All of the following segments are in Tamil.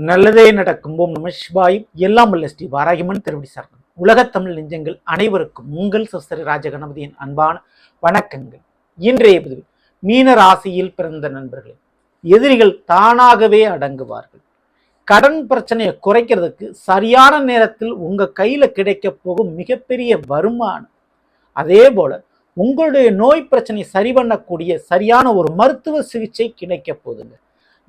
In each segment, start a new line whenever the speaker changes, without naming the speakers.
நல்லதே நடக்கும். ஓம் நம சிவாயும். எல்லாம் வல்ல ஸ்ரீ வாராகிமன் திருவடி சரணம். உலகத் தமிழ் நெஞ்சங்கள் அனைவருக்கும் உங்கள் சஸ்திரி ராஜகணபதியின் அன்பான வணக்கங்கள். இன்றைய பதிவில் மீன ராசியில் பிறந்த நண்பர்களே, எதிரிகள் தானாகவே அடங்குவார்கள். கடன் பிரச்சனையை குறைக்கிறதுக்கு சரியான நேரத்தில் உங்க கையில கிடைக்க போகும் மிகப்பெரிய வருமானம், அதே போல உங்களுடைய நோய் பிரச்சனை சரி பண்ணக்கூடிய சரியான ஒரு மருத்துவ சிகிச்சை கிடைக்க போகுதுங்க.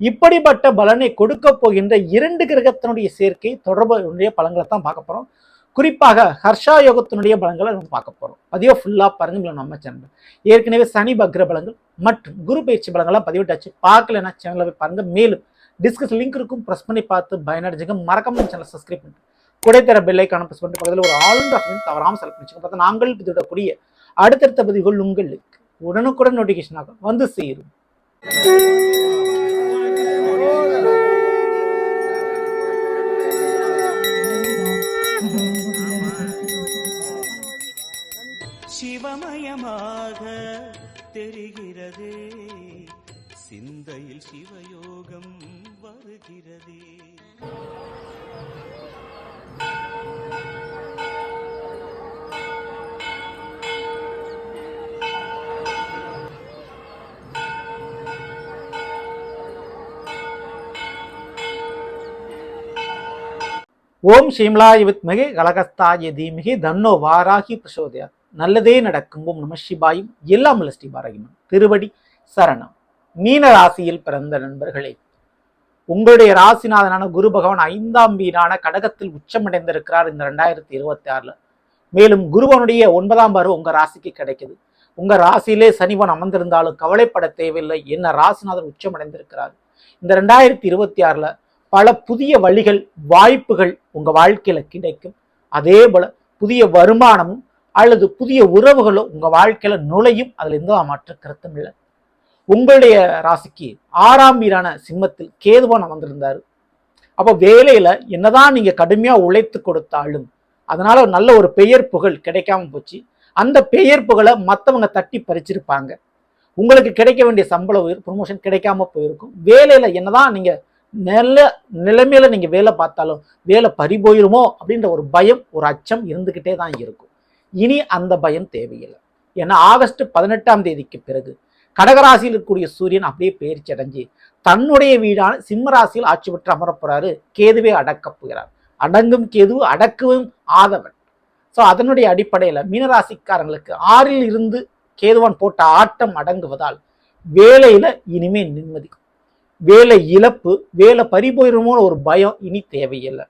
இப்படிப்பட்ட பலனை கொடுக்க போகின்ற 2 கிரகத்தினுடைய சேர்க்கை தொடர்புடைய பலன்களை தான் பார்க்க போறோம். குறிப்பாக ஹர்ஷா யோகத்தினுடைய பலன்களை நம்ம பார்க்க போறோம். பதிவை ஃபுல்லா பாருங்க. நம்ம சேனல் ஏற்கனவே சனி பக்ர பலன்கள் மற்றும் குரு பயிற்சி பலன்கள்லாம் பதிவிட்டாச்சு. பார்க்கலன்னா சேனலை போய் பாருங்க. மேலும் டிஸ்கஸ் லிங்க் இருக்கும், பிரஸ் பண்ணி பார்த்து பயனடைஞ்சுங்க. மறக்காம சேனல் சப்ஸ்கிரைப் பண்ணிட்டு கூட தர பெல் ஐக்கான பிரஸ் பண்ணிட்டு பக்கத்தில் ஒரு ஆல் ஆப்ஷன் தவறாம செலக்ட் பண்ணிச்சுங்க. பார்த்தா நாங்கள் பதிவிடக்கூடிய அடுத்தடுத்த பதிவுகள் உங்களுக்கு உடனுக்குடன் நோட்டிபிகேஷன் ஆகும் வந்து சேரும்.
சிவமயமாக தெரிகிறதே, சிந்தையில் சிவயோகம் வருகிறதே.
ஓம் ஸ்ரீம்லாய வித்மகே கலகஸ்தாய தீமகி தன்னோ வாராகி பிரசோதயா. நல்லதே நடக்கும். ஓம் நம சிவாயும். எல்லாம் வல்ல ஸ்ரீ வாராகிமன் திருவடி சரணம். மீன ராசியில் பிறந்த நண்பர்களே, உங்களுடைய ராசிநாதனான குரு பகவான் 5ஆம் வீடான கடகத்தில் உச்சமடைந்திருக்கிறார் இந்த 2026. மேலும் குருவனுடைய 9ஆம் பார்வை உங்க ராசிக்கு கிடைக்குது. உங்க ராசியிலே சனிவன் அமர்ந்திருந்தாலும் கவலைப்பட தேவையில்லை. என்ன ராசிநாதன் உச்சமடைந்திருக்கிறார். இந்த 2026 பல புதிய வழிகள், வாய்ப்புகள் உங்க வாழ்க்கையில கிடைக்கும். அதே போல புதிய வருமானமும் அல்லது புதிய உறவுகளும் உங்க வாழ்க்கையில நுழையும். அதுல எந்த மாற்று கருத்தும் இல்லை. உங்களுடைய ராசிக்கு 6ஆம் வீடான சிம்மத்தில் கேதுவான் அமர்ந்திருந்தாரு. அப்போ வேலையில என்னதான் நீங்க கடுமையா உழைத்து கொடுத்தாலும் அதனால நல்ல ஒரு பெயர் புகழ் கிடைக்காம போச்சு. அந்த பெயர் புகழை மற்றவங்க தட்டி பறிச்சிருப்பாங்க. உங்களுக்கு கிடைக்க வேண்டிய சம்பள உயர், ப்ரொமோஷன் கிடைக்காம போயிருக்கும். வேலையில என்னதான் நீங்க நல்ல நிலைமையில நீங்க வேலை பார்த்தாலும் வேலை பறிபோயிருமோ அப்படின்ற ஒரு பயம், ஒரு அச்சம் இருந்துகிட்டே தான் இருக்கும். இனி அந்த பயம் தேவையில்லை. ஏன்னா ஆகஸ்ட் 18ஆம் தேதிக்கு பிறகு கடகராசியில் இருக்கக்கூடிய சூரியன் அப்படியே பயிற்சி அடைஞ்சு தன்னுடைய வீடான சிம்ம ராசியில் ஆட்சி பெற்று அமரப்போறாரு. கேதுவே அடக்க போகிறார். அடங்கும் கேது அடக்கவும் ஆதவன். ஸோ அதனுடைய அடிப்படையில மீனராசிக்காரங்களுக்கு 6ல் இருந்து கேதுவான் போட்ட ஆட்டம் அடங்குவதால் வேலையில இனிமே நிம்மதி. வேலை இழப்பு, வேலை பறிபோயிருமோ ஒரு பயம் இனி தேவையில்லை.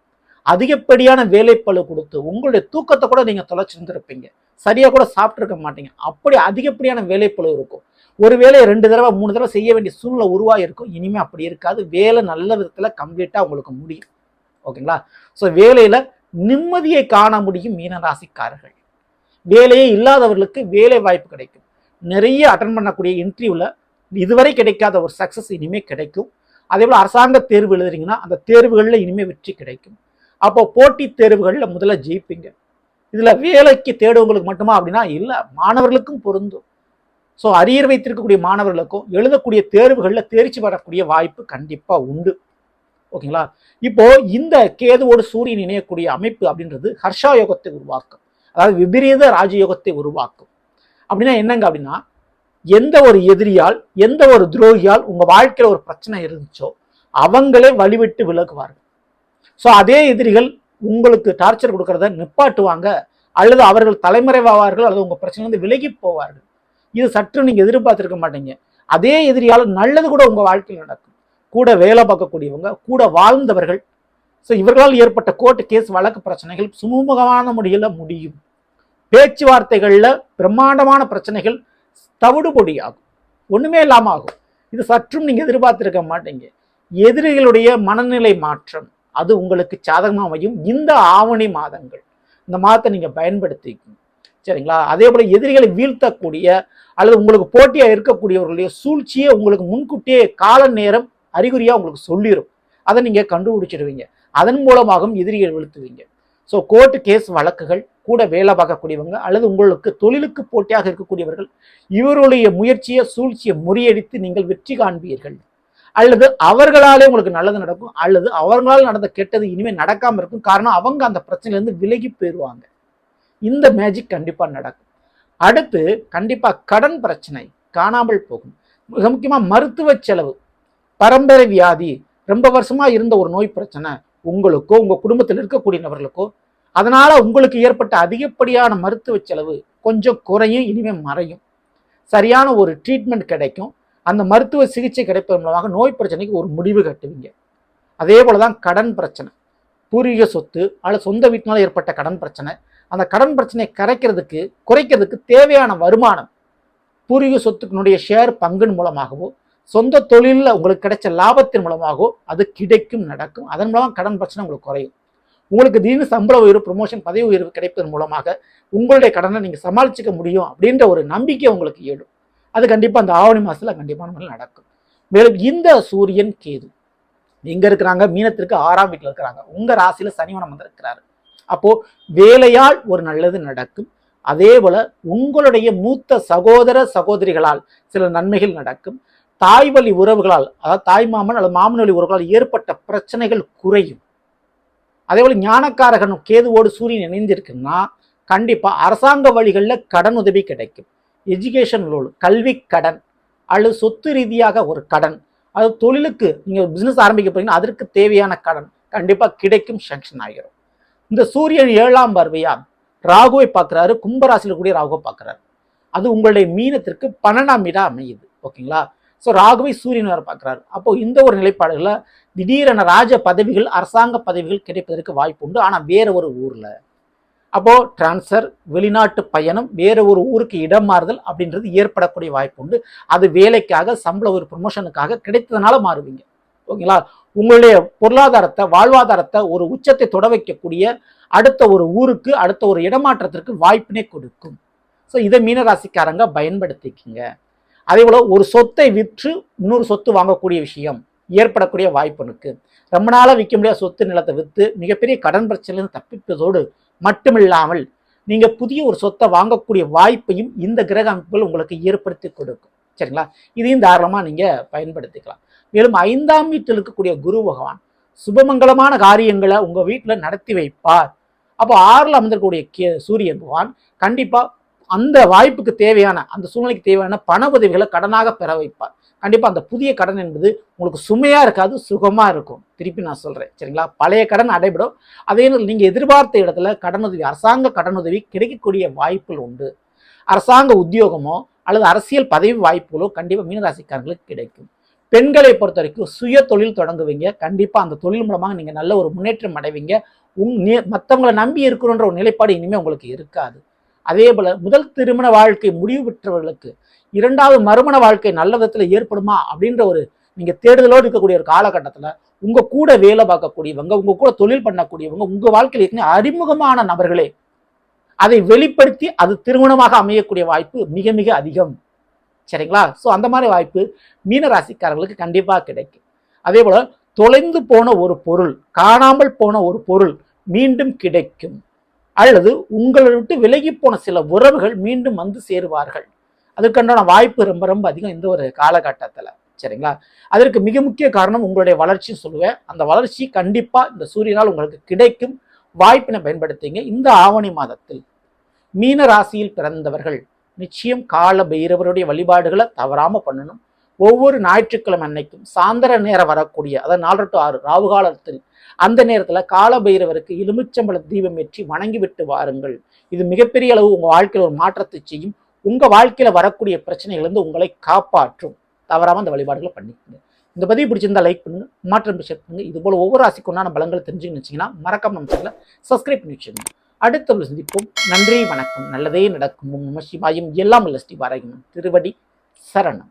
அதிகப்படியான வேலைப்பளு கொடுத்து உங்களுடைய தூக்கத்தை கூட நீங்க தொலைச்சிருந்துருப்பீங்க. சரியா கூட சாப்பிட்டுருக்க மாட்டீங்க. அப்படி அதிகப்படியான வேலைப்பளு இருக்கும். ஒரு வேலையை 2 தடவை 3 தடவை செய்ய வேண்டிய சூழ்நிலை உருவாகி இருக்கும். இனிமே அப்படி இருக்காது. வேலை நல்ல விதத்துல கம்ப்ளீட்டா உங்களுக்கு முடியும். ஓகேங்களா? ஸோ வேலையில நிம்மதியை காண முடியும் மீனராசிக்காரர்கள். வேலையே இல்லாதவர்களுக்கு வேலை வாய்ப்பு கிடைக்கும். நிறைய அட்டன் பண்ணக்கூடிய இன்டர்வியூல இதுவரை கிடைக்காத ஒரு சக்சஸ் இனிமே கிடைக்கும். அதே போல அரசாங்க தேர்வு எழுதுறீங்கன்னா அந்த தேர்வுகளில் இனிமே வெற்றி கிடைக்கும். அப்போ போட்டி தேர்வுகளில் முதல்ல ஜெயிப்பீங்க. இதுல வேலைக்கு தேடுவங்களுக்கு மட்டுமா அப்படின்னா இல்லை, மாணவர்களுக்கும் பொருந்தும். ஸோ அரியர் வைத்திருக்கக்கூடிய மாணவர்களுக்கும் எழுதக்கூடிய தேர்வுகளில் தேர்ச்சி வரக்கூடிய வாய்ப்பு கண்டிப்பா உண்டு. ஓகேங்களா? இப்போ இந்த கேதுவோடு சூரியன் இணையக்கூடிய அமைப்பு அப்படின்றது ஹர்ஷா யோகத்தை உருவாக்கும். அதாவது விபரீத ராஜயோகத்தை உருவாக்கும். அப்படின்னா என்னங்க அப்படின்னா, எந்த ஒரு எதிரியால், எந்த ஒரு துரோகியால் உங்க வாழ்க்கையில ஒரு பிரச்சனை இருந்துச்சோ அவங்களே வழிவிட்டு விலகுவார்கள். ஸோ அதே எதிரிகள் உங்களுக்கு டார்ச்சர் கொடுக்கறத நிப்பாட்டுவாங்க, அல்லது அவர்கள் தலைமறைவாவார்கள், அல்லது உங்க பிரச்சனை விலகி போவார்கள். இது சற்று நீங்க எதிர்பார்த்திருக்க மாட்டீங்க. அதே எதிரியால் நல்லது கூட உங்க வாழ்க்கையில் நடக்கும். கூட வேலை பார்க்கக்கூடியவங்க, கூட வாழ்ந்தவர்கள், ஸோ இவர்களால் ஏற்பட்ட கோர்ட்டு கேஸ் வழக்கு பிரச்சனைகள் சுமூகமான முறையில் முடியும். பேச்சுவார்த்தைகள்ல பிரம்மாண்டமான பிரச்சனைகள் தவிடுபொடி ஆகும், ஒண்ணுமே இல்லாம ஆகும். இது சற்றும் நீங்க எதிர்பார்த்திருக்க மாட்டீங்க. எதிரிகளுடைய மனநிலை மாற்றம் அது உங்களுக்கு சாதகமா அமையும். இந்த ஆவணி மாதங்கள், இந்த மாதத்தை நீங்க பயன்படுத்திக்கணும். சரிங்களா? அதே போல எதிரிகளை வீழ்த்தக்கூடிய அல்லது உங்களுக்கு போட்டியா இருக்கக்கூடியவர்களுடைய சூழ்ச்சியை உங்களுக்கு முன்கூட்டியே கால நேரம் அறிகுறியா உங்களுக்கு சொல்லிடும். அதை நீங்க கண்டுபிடிச்சிடுவீங்க. அதன் மூலமாகவும் எதிரிகள் வீழ்த்துவீங்க. ஸோ கோர்ட்டு கேஸ் வழக்குகள், கூட வேலை பார்க்கக்கூடியவங்க அல்லது உங்களுக்கு தொழிலுக்கு போட்டியாக இருக்கக்கூடியவர்கள், இவருடைய முயற்சியை சூழ்ச்சியை முறியடித்து நீங்கள் வெற்றி காண்பீர்கள். அல்லது அவர்களாலே உங்களுக்கு நல்லது நடக்கும், அல்லது அவர்களால் நடந்த கெட்டது இனிமேல் நடக்காம இருக்கும். காரணம் அவங்க அந்த பிரச்சனையிலேருந்து விலகி போயிடுவாங்க. இந்த மேஜிக் கண்டிப்பா நடக்கும். அடுத்து கண்டிப்பா கடன் பிரச்சனை காணாமல் போகும். மிக முக்கியமா மருத்துவ செலவு, பரம்பரை வியாதி, ரொம்ப வருஷமா இருந்த ஒரு நோய் பிரச்சனை உங்களுக்கோ உங்க குடும்பத்தில் இருக்கக்கூடிய நபர்களுக்கோ, அதனால உங்களுக்கு ஏற்பட்ட அதிகப்படியான மருத்துவ செலவு கொஞ்சம் குறையும், இனிமே மறையும். சரியான ஒரு ட்ரீட்மெண்ட் கிடைக்கும். அந்த மருத்துவ சிகிச்சை கிடைப்பதன் மூலமாக நோய் பிரச்சனைக்கு ஒரு முடிவு கட்டுவீங்க. அதே போலதான் கடன் பிரச்சனை, பூர்வீக சொத்து அல்லது சொந்த வீட்டினால ஏற்பட்ட கடன் பிரச்சனை, அந்த கடன் பிரச்சனையை குறைக்கிறதுக்கு தேவையான வருமானம் பூர்வீக சொத்துக்களுடைய ஷேர் பங்கின் மூலமாகவோ சொந்த தொழிலில் உங்களுக்கு கிடைச்ச லாபத்தின் மூலமாகவோ அது கிடைக்கும், நடக்கும். அதன் மூலமாக கடன் பிரச்சனை உங்களுக்கு குறையும். உங்களுக்கு திடீர்னு சம்பள உயர்வு, ப்ரொமோஷன், பதவி உயர்வு கிடைப்பதன் மூலமாக உங்களுடைய கடனை நீங்கள் சமாளிச்சுக்க முடியும் அப்படின்ற ஒரு நம்பிக்கை உங்களுக்கு ஏடும். அது கண்டிப்பாக அந்த ஆவணி மாதத்தில் கண்டிப்பான நடக்கும். மேலும் இந்த சூரியன் கேது எங்க இருக்கிறாங்க? மீனத்திற்கு 6ஆம் வீட்டில் இருக்கிறாங்க. உங்க ராசியில சனிவனம் வந்திருக்கிறாரு. அப்போ வேலையால் ஒரு நல்லது நடக்கும். அதே போல உங்களுடைய மூத்த சகோதர சகோதரிகளால் சில நன்மைகள் நடக்கும். தாய் வழி உறவுகளால், அதாவது தாய் மாமன் அல்லது மாமன் வழி உறவுகளால் ஏற்பட்ட பிரச்சனைகள் குறையும். அதே போல ஞானக்காரகன் கேதுவோடு சூரியன் இணைந்திருக்குன்னா கண்டிப்பா அரசாங்க வழிகளில் கடன் உதவி கிடைக்கும். எஜுகேஷன் லோன், கல்வி கடன் அல்லது சொத்து ரீதியாக ஒரு கடன், அது தொழிலுக்கு நீங்க பிசினஸ் ஆரம்பிக்க போறீங்கன்னா அதற்கு தேவையான கடன் கண்டிப்பா கிடைக்கும், சாங்ஷன் ஆகிரும். இந்த சூரியன் 7ஆம் பார்வையா ராகுவை பார்க்கிறாரு, கும்பராசியில் கூடிய ராகுவை பார்க்கிறாரு. அது உங்களுடைய மீனத்திற்கு 12ஆம் வீடா அமையுது. ஓகேங்களா? ஸோ ராகுவை சூரியன் வேற பார்க்கிறாரு. அப்போ இந்த ஒரு நிலைப்பாடுகளை திடீரென ராஜ பதவிகள், அரசாங்க பதவிகள் கிடைப்பதற்கு வாய்ப்பு உண்டு. ஆனா வேற ஒரு ஊர்ல. அப்போ டிரான்ஸ்ஃபர், வெளிநாட்டு பயணம், வேற ஒரு ஊருக்கு இடம் மாறுதல் அப்படின்றது ஏற்படக்கூடிய வாய்ப்பு உண்டு. அது வேலைக்காக, சம்பள ஒரு ப்ரொமோஷனுக்காக கிடைத்ததுனால மாறுவீங்க. ஓகேங்களா? உங்களுடைய பொருளாதாரத்தை, வாழ்வாதாரத்தை ஒரு உச்சத்தை தொட வைக்கக்கூடிய அடுத்த ஒரு ஊருக்கு, அடுத்த ஒரு இடமாற்றத்திற்கு வாய்ப்பினை கொடுக்கும். ஸோ இதை மீனராசிக்காரங்க பயன்படுத்திக்கிங்க. அதே போல ஒரு சொத்தை விற்று இன்னொரு சொத்து வாங்கக்கூடிய விஷயம் ஏற்படக்கூடிய வாய்ப்பு இருக்கு. ரொம்ப நாளாக விற்க முடியாத சொத்து நிலத்தை விற்று மிகப்பெரிய கடன் பிரச்சனையிலிருந்து தப்பிப்பதோடு மட்டுமில்லாமல் நீங்க புதிய ஒரு சொத்தை வாங்கக்கூடிய வாய்ப்பையும் இந்த கிரக அமைப்புகள் உங்களுக்கு ஏற்படுத்தி கொடுக்கும். சரிங்களா? இதையும் தாராளமாக நீங்க பயன்படுத்திக்கலாம். மேலும் 5ஆம் வீட்டில் இருக்கக்கூடிய குரு பகவான் சுபமங்கலமான காரியங்களை உங்க வீட்டில் நடத்தி வைப்பார். அப்போ 6ல் அமர்ந்திருக்கக்கூடிய சூரியன் பகவான் கண்டிப்பா அந்த வாய்ப்புக்கு தேவையான, அந்த சூழ்நிலைக்கு தேவையான பண உதவிகளை கடனாக பெற வைப்பார். கண்டிப்பா அந்த புதிய கடன் என்பது உங்களுக்கு சுமையா இருக்காது, சுகமா இருக்கும். திருப்பி நான் சொல்றேன். சரிங்களா? பழைய கடன் அடைபடும். அதே நீங்க எதிர்பார்த்த இடத்துல கடனுதவி, அரசாங்க கடனுதவி கிடைக்கக்கூடிய வாய்ப்புகள் உண்டு. அரசாங்க உத்தியோகமோ அல்லது அரசியல் பதவி வாய்ப்புகளோ கண்டிப்பா மீனராசிக்காரர்களுக்கு கிடைக்கும். பெண்களை பொறுத்த வரைக்கும் சுய தொழில் தொடங்குவீங்க. கண்டிப்பா அந்த தொழில் மூலமாக நீங்க நல்ல ஒரு முன்னேற்றம் அடைவீங்க. மற்றவங்களை நம்பி இருக்கணுன்ற ஒரு நிலைப்பாடு இனிமே உங்களுக்கு இருக்காது. அதே போல முதல் திருமண வாழ்க்கை முடிவு பெற்றவர்களுக்கு 2வது மறுமண வாழ்க்கை நல்ல விதத்துல ஏற்படுமா அப்படின்ற ஒரு நீங்க தேடுதலோடு இருக்கக்கூடிய ஒரு காலகட்டத்துல உங்க கூட வேலை பார்க்கக்கூடியவங்க, உங்க கூட தொழில் பண்ணக்கூடியவங்க, உங்க வாழ்க்கையில் ஏற்கனவே அறிமுகமான நபர்களே அதை வெளிப்படுத்தி அது திருமணமாக அமையக்கூடிய வாய்ப்பு மிக மிக அதிகம். சரிங்களா? ஸோ அந்த மாதிரி வாய்ப்பு மீனராசிக்காரர்களுக்கு கண்டிப்பா கிடைக்கும். அதே போல தொலைந்து போன ஒரு பொருள், காணாமல் போன ஒரு பொருள் மீண்டும் கிடைக்கும். அல்லது உங்களை விட்டு விலகி போன சில உறவுகள் மீண்டும் வந்து சேருவார்கள். அதுக்கான வாய்ப்பு ரொம்ப ரொம்ப அதிகம் இந்த ஒரு காலகட்டத்துல. சரிங்களா? அதற்கு மிக முக்கிய காரணம் உங்களுடைய வளர்ச்சி சொல்லுவேன். அந்த வளர்ச்சி கண்டிப்பா இந்த சூரியனால் உங்களுக்கு கிடைக்கும். வாய்ப்பினை பயன்படுத்திங்க. இந்த ஆவணி மாதத்தில் மீன ராசியில் பிறந்தவர்கள் நிச்சயம் கால பைரவருடைய வழிபாடுகளை தவறாம பண்ணணும். ஒவ்வொரு ஞாயிற்றுக்கிழமை அன்னைக்கும் சாயந்தர நேரம் வரக்கூடிய, அதாவது 4 to 6 ராவு காலத்தில் அந்த நேரத்துல கால பைரவருக்கு எலுமிச்சம்பழ தீபம் ஏற்றி வணங்கிவிட்டு வாருங்கள். இது மிகப்பெரிய அளவு உங்க வாழ்க்கையில் ஒரு மாற்றத்தை செய்யும். உங்க வாழ்க்கையில வரக்கூடிய பிரச்சனைகளிலிருந்து உங்களை காப்பாற்றும். தவறாம அந்த வழிபாடுகளை பண்ணிக்கோங்க. இந்த பதிவு பிடிச்சிருந்தா லைக் பண்ணுங்க, மாற்றம் ஷேர் பண்ணுங்க. இது போல ஒவ்வொரு ராசிக்கு உண்டான பலங்களை தெரிஞ்சுன்னு வச்சீங்கன்னா மறக்காம நம்ம சேனலை சப்ஸ்கிரைப் பண்ணி வச்சுக்கோங்க. அடுத்த சந்திப்போம். நன்றி, வணக்கம். நல்லதே நடக்கும். நம சிவாயம். எல்லாம் ஸ்ரீ பாரகிமன் திருவடி சரணம்.